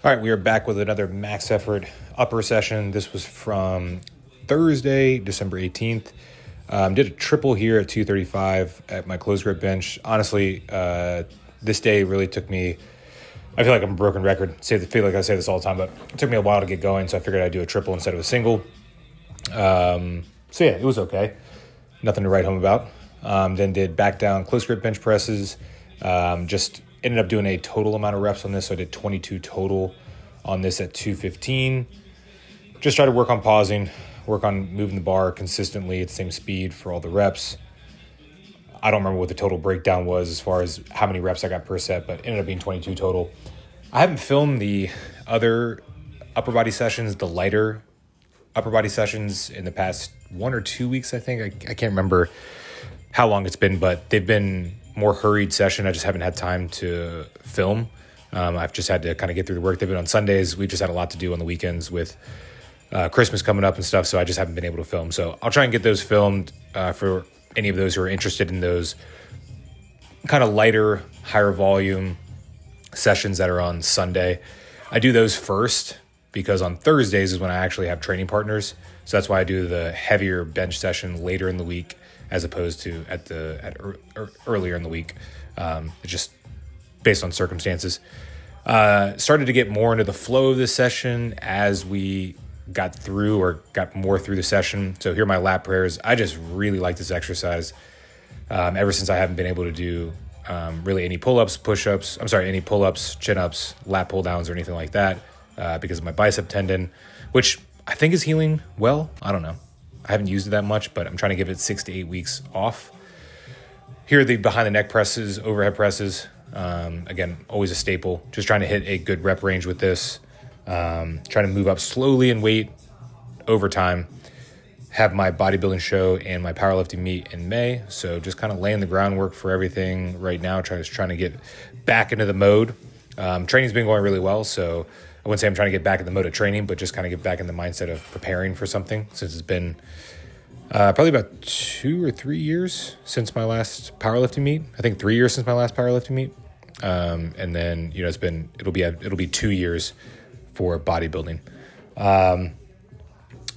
All right, we are back with another max effort upper session. This was from Thursday, December 18th. Did a triple here at 235 at my closed grip bench. Honestly, this day really took me, I feel like I'm a broken record. I feel like I say this all the time, but it took me a while to get going, so I figured I'd do a triple instead of a single. So yeah, it was okay. Nothing to write home about. Then did back down close grip bench presses. Just ended up doing a total amount of reps on this. So I did 22 total on this at 215. Just try to work on pausing, work on moving the bar consistently at the same speed for all the reps. I don't remember what the total breakdown was as far as how many reps I got per set, but it ended up being 22 total. I haven't filmed the other upper body sessions, the lighter upper body sessions, in the past 1 or 2 weeks, I think. I can't remember how long it's been, but they've been more hurried session. I just haven't had time to film. I've just had to kind of get through the work. They've been on Sundays. We've just had a lot to do on the weekends with Christmas coming up and stuff, so I just haven't been able to film. So I'll try and get those filmed for any of those who are interested in those kind of lighter, higher volume sessions that are on Sunday. I do those first because on Thursdays is when I actually have training partners. So that's why I do the heavier bench session later in the week as opposed to earlier in the week. It's just based on circumstances. Started to get more into the flow of this session as we got more through the session. So here are my lat prayers. I just really like this exercise. Ever since I haven't been able to do really any pull-ups, push-ups, any pull-ups, chin-ups, lat pull-downs or anything like that because of my bicep tendon, which I think is healing well. I don't know. I haven't used it that much, but I'm trying to give it 6 to 8 weeks off. Here are the behind the neck presses, overhead presses. Again, always a staple. Just trying to hit a good rep range with this. Trying to move up slowly in weight over time. Have my bodybuilding show and my powerlifting meet in May. So just kind of laying the groundwork for everything right now. Trying to get back into the mode. Training's been going really well, so I wouldn't say I'm trying to get back in the mode of training, but just kind of get back in the mindset of preparing for something, since it's been probably about 2 or 3 years since my last powerlifting meet. I think 3 years since my last powerlifting meet. And then, it'll be 2 years for bodybuilding.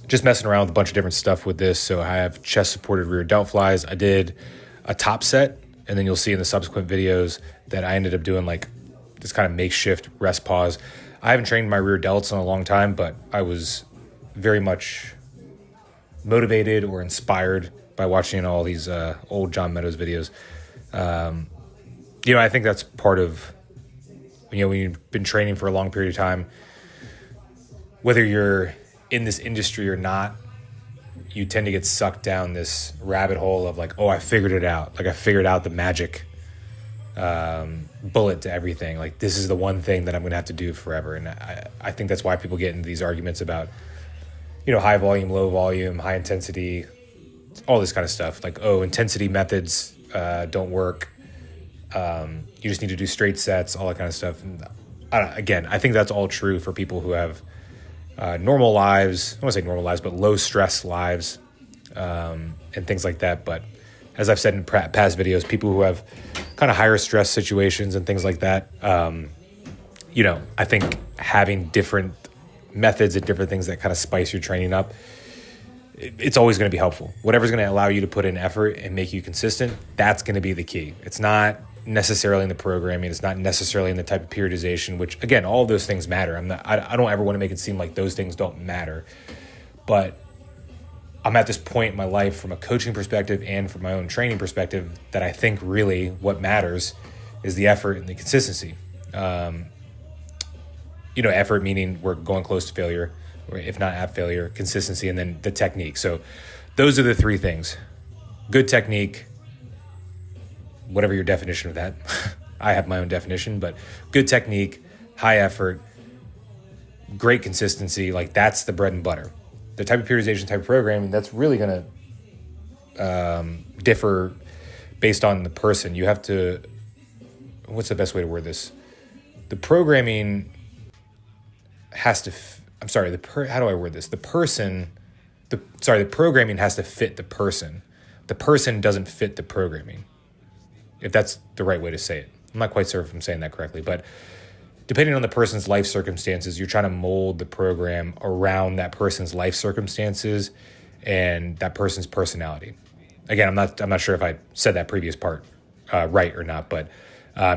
Just messing around with a bunch of different stuff with this. So I have chest supported rear delt flies. I did a top set, and then you'll see in the subsequent videos that I ended up doing like this kind of makeshift rest pause. I haven't trained my rear delts in a long time, but I was very much motivated or inspired by watching all these old John Meadows videos. I think that's part of, when you've been training for a long period of time, whether you're in this industry or not, you tend to get sucked down this rabbit hole of like, oh, I figured it out. Like I figured out the magic bullet to everything. Like this is the one thing that I'm going to have to do forever. And I think that's why people get into these arguments about, high volume, low volume, high intensity, all this kind of stuff. Like, oh, intensity methods don't work. You just need to do straight sets, all that kind of stuff. And I think that's all true for people who have normal lives. I don't want to say normal lives, but low stress lives and things like that. But as I've said in past videos, people who have kind of higher stress situations and things like that, I think having different methods and different things that kind of spice your training up, it's always going to be helpful. Whatever's going to allow you to put in effort and make you consistent, that's going to be the key. It's not necessarily in the programming. It's not necessarily in the type of periodization, which again, all of those things matter. I don't ever want to make it seem like those things don't matter, but I'm at this point in my life from a coaching perspective and from my own training perspective that I think really what matters is the effort and the consistency. Effort meaning we're going close to failure, or if not at failure, consistency, and then the technique. So those are the three things. Good technique, whatever your definition of that. I have my own definition, but good technique, high effort, great consistency, like that's the bread and butter. The type of periodization, type of programming, that's really going to differ based on the person. You have to, what's the best way to word this? The programming has to, how do I word this? The programming has to fit the person. The person doesn't fit the programming, if that's the right way to say it. I'm not quite sure if I'm saying that correctly, but depending on the person's life circumstances, you're trying to mold the program around that person's life circumstances and that person's personality. Again, I'm not sure if I said that previous part right or not, but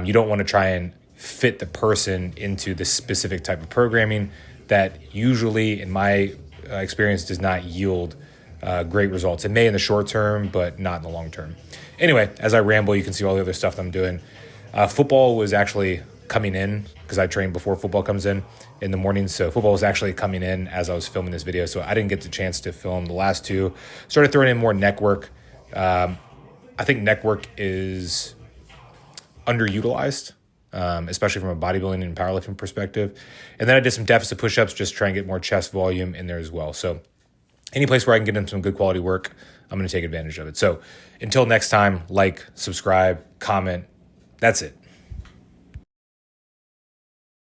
you don't want to try and fit the person into this specific type of programming that usually, in my experience, does not yield great results. It may in the short term, but not in the long term. Anyway, as I ramble, you can see all the other stuff that I'm doing. Football was actually coming in because I train before football comes in the morning. So football was actually coming in as I was filming this video. So I didn't get the chance to film the last two. Started throwing in more neck work. I think neck work is underutilized, especially from a bodybuilding and powerlifting perspective. And then I did some deficit push-ups, just try and get more chest volume in there as well. So any place where I can get in some good quality work, I'm going to take advantage of it. So until next time, like, subscribe, comment. That's it.